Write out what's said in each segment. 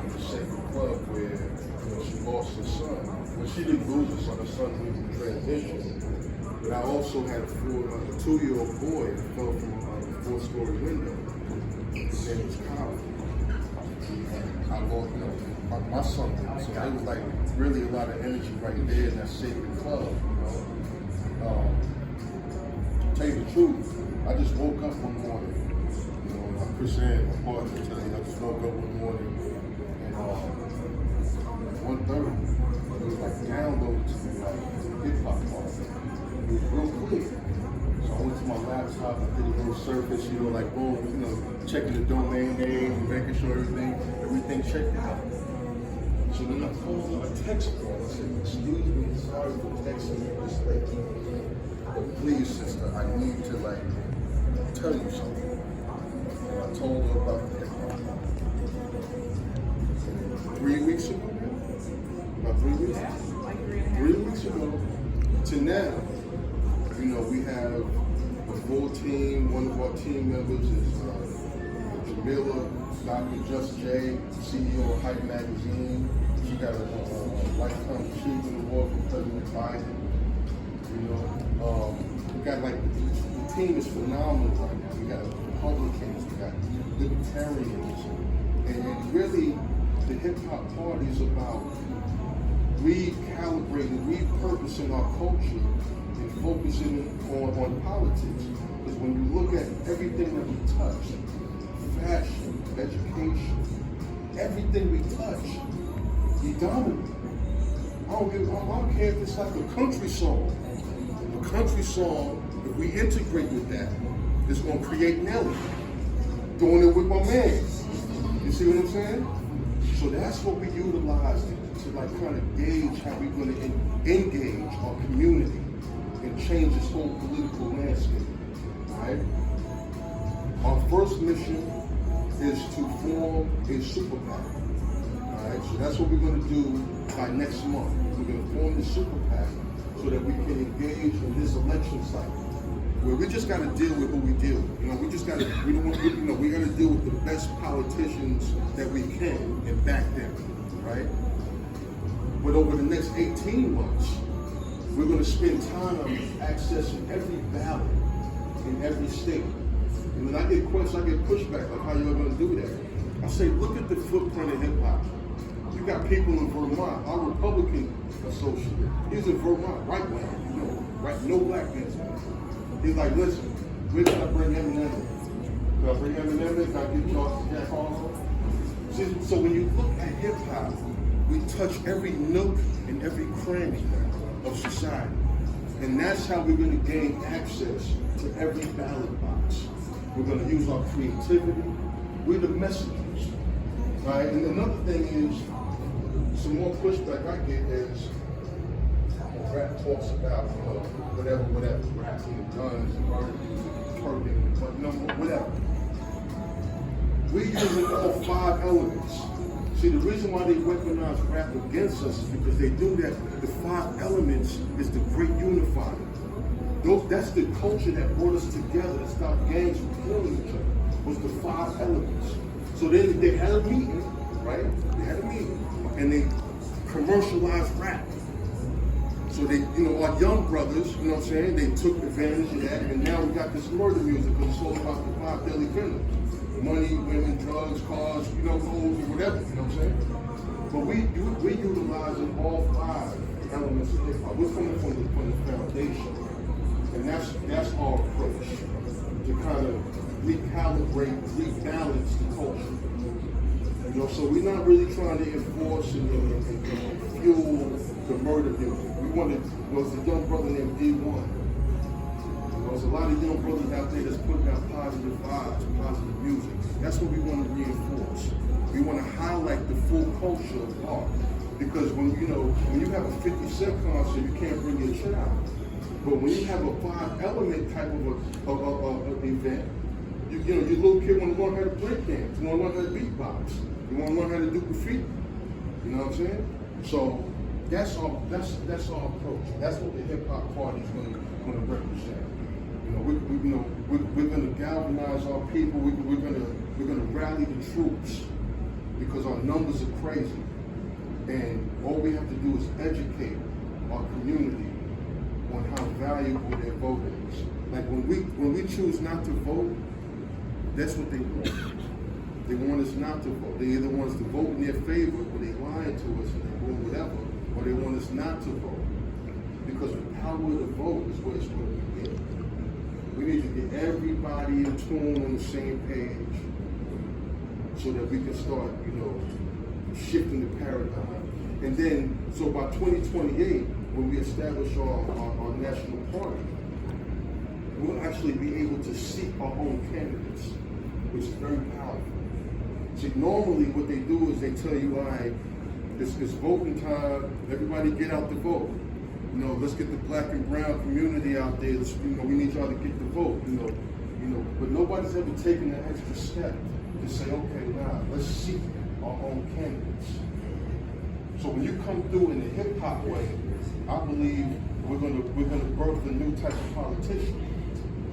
at the Sacred Club where she lost her son. Well, she didn't lose her son went through transition. But I also had a 2-year-old boy that fell from a 4-story window. His name was Kyle. I lost, my son. So it was like really a lot of energy right there in that Sacred Club. Tell you the truth, I just woke up one morning. Like Chris Ann, my partner, tell you, I just woke up one morning and 1:30, it was like downloaded to me like hip hop part. It was real clear. So I went to my laptop, I did a little surface, like boom, checking the domain name, making sure everything checked out. So then I called a text call. I said, excuse me, sorry for texting you this late. But please, sister, I need to tell you something. And I told her about the hip hop. 3 weeks ago, about 3 weeks ago. 3 weeks ago to now, we have a full team. One of our team members is Jamila, Dr. Just J, CEO of Hype Magazine. She got a Lifetime Achievement Award from President Biden. We got the team is phenomenal right now. We got Republicans, we got Libertarians, and really the hip hop party is about recalibrating, repurposing our culture and focusing on politics. Because when you look at everything that we touch, fashion, education, everything we touch, we dominate. I don't care if it's like a country song. A country song, if we integrate with that, it's going to create Nelly. Doing it with my man. You see what I'm saying? So that's what we utilize to kind of gauge how we're going to engage our community and change this whole political landscape. Right? Our first mission is to form a super PAC. Alright, so that's what we're going to do by next month. We're going to form this super PAC so that we can engage in this election cycle. Where we just got to deal with who we deal with. We just got to, we got to deal with the best politicians that we can and back them, right? But over the next 18 months, we're going to spend time accessing every ballot in every state. And when I get questions, I get pushback, like how you're going to do that. I say, look at the footprint of hip hop. You got people in Vermont, our Republican associate, he's in Vermont, right wing, right, no black men. He's like, listen, we're going to bring Eminem in. Can I bring Eminem in? Can I get Charles Jack Harlow? So when you look at hip hop, we touch every nook and every cranny of society. And that's how we're going to gain access to every ballot box. We're going to use our creativity. We're the messengers. Right? And another thing is, some more pushback I get is, rap talks about whatever, rapping and guns and murder music, twerking, whatever. We're using all 5 elements. See, the reason why they weaponize rap against us is because they do that. The 5 elements is the great unifier. That's the culture that brought us together to stop gangs from killing each other, was the 5 elements. So then they had a meeting, right? They had a meeting, and they commercialized rap. So they, our young brothers, what I'm saying, they took advantage of that, and now we got this murder music, because it's all about the 5 deadly venom. Money, women, drugs, cars, clothes, or whatever, what I'm saying? But we're utilizing all 5 elements of hip hop. We're coming from the foundation. And that's our approach, to kind of recalibrate, rebalance the culture. So we're not really trying to enforce and fuel the murder music. We wanted, was a young brother named D1. There's a lot of young brothers out there that's putting out positive vibes, positive music. That's what we want to reinforce. We want to highlight the full culture of art. Because when you have a 50 Cent concert, you can't bring your child. But when you have a 5-element type of event, your little kid want to learn how to break dance, you want to learn how to beatbox, you want to learn how to do graffiti. You know what I'm saying? So that's our approach. That's what the hip hop party is going to represent. We're going to galvanize our people. We're going to rally the troops. because our numbers are crazy. And all we have to do is educate our community on how valuable their vote is. Like when we choose not to vote, that's what they want. They want us not to vote. They either want us to vote in their favor, or they lying to us and they're doing whatever, or they want us not to vote. Because the power of the vote is where it's going to begin. We need to get everybody in tune on the same page so that we can start, shifting the paradigm. And then, so by 2028, when we establish our national party, we'll actually be able to seek our own candidates, which is very powerful. See, normally what they do is they tell you, all right, it's voting time, everybody get out to vote. Let's get the black and brown community out there. We need y'all to get the vote. But nobody's ever taken the extra step to say, okay, now let's seek our own candidates. So when you come through in the hip hop way, I believe we're gonna birth a new type of politician.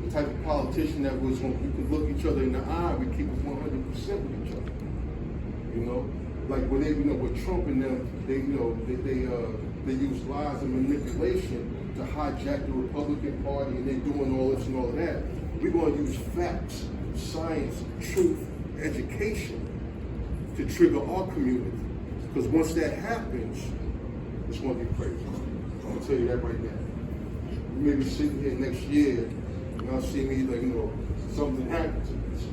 The type of politician that was when we could look each other in the eye, we keep it 100% with each other. Like when they, with Trump and them, they use lies and manipulation to hijack the Republican Party, and they're doing all this and all of that. We're going to use facts, science, truth, education to trigger our community. Because once that happens, it's going to be crazy. I'm going to tell you that right now. You may be sitting here next year, and I'll see me something happens to this.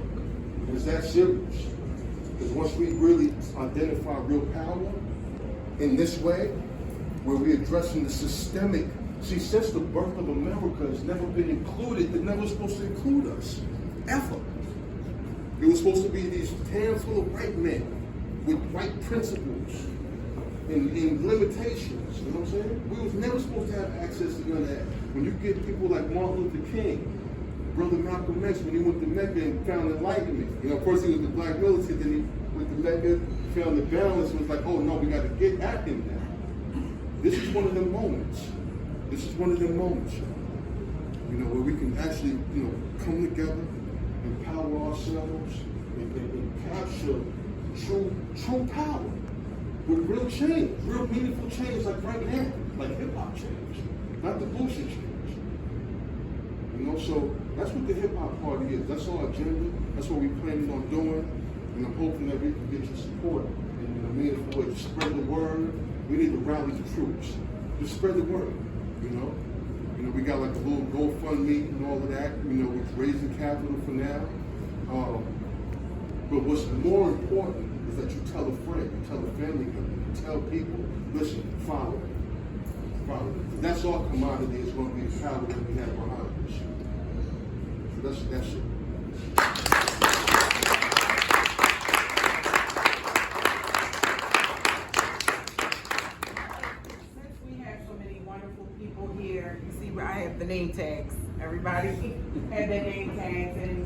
It's that serious. Because once we really identify real power in this way, where we're addressing the systemic, since the birth of America has never been included, it never was supposed to include us, ever. It was supposed to be these handful of white men with white principles and limitations, you know what I'm saying? We was never supposed to have access to none of that. When you get people like Martin Luther King, Brother Malcolm X, when he went to Mecca and found enlightenment, first he was the black militant, then he went to Mecca, found the balance, and was like, oh no, we got to get at him now. This is one of them moments. This is one of them moments, where we can actually, come together, empower ourselves, and capture true power with real change, real meaningful change, like right now, like hip hop change, not the bullshit change. So that's what the hip hop party is. That's our agenda. That's what we planning on doing, and I'm hoping that we can get your support in a meaningful way to spread the word. We need to rally the troops. Just spread the word, we got like a little GoFundMe and all of that, with raising capital for now. But what's more important is that you tell a friend, you tell a family member, you tell people, listen, follow it. Follow it. That's our commodity, is going to be the power that we have behind us. So that's it. People here, you see where I have the name tags. Everybody had their name tags, and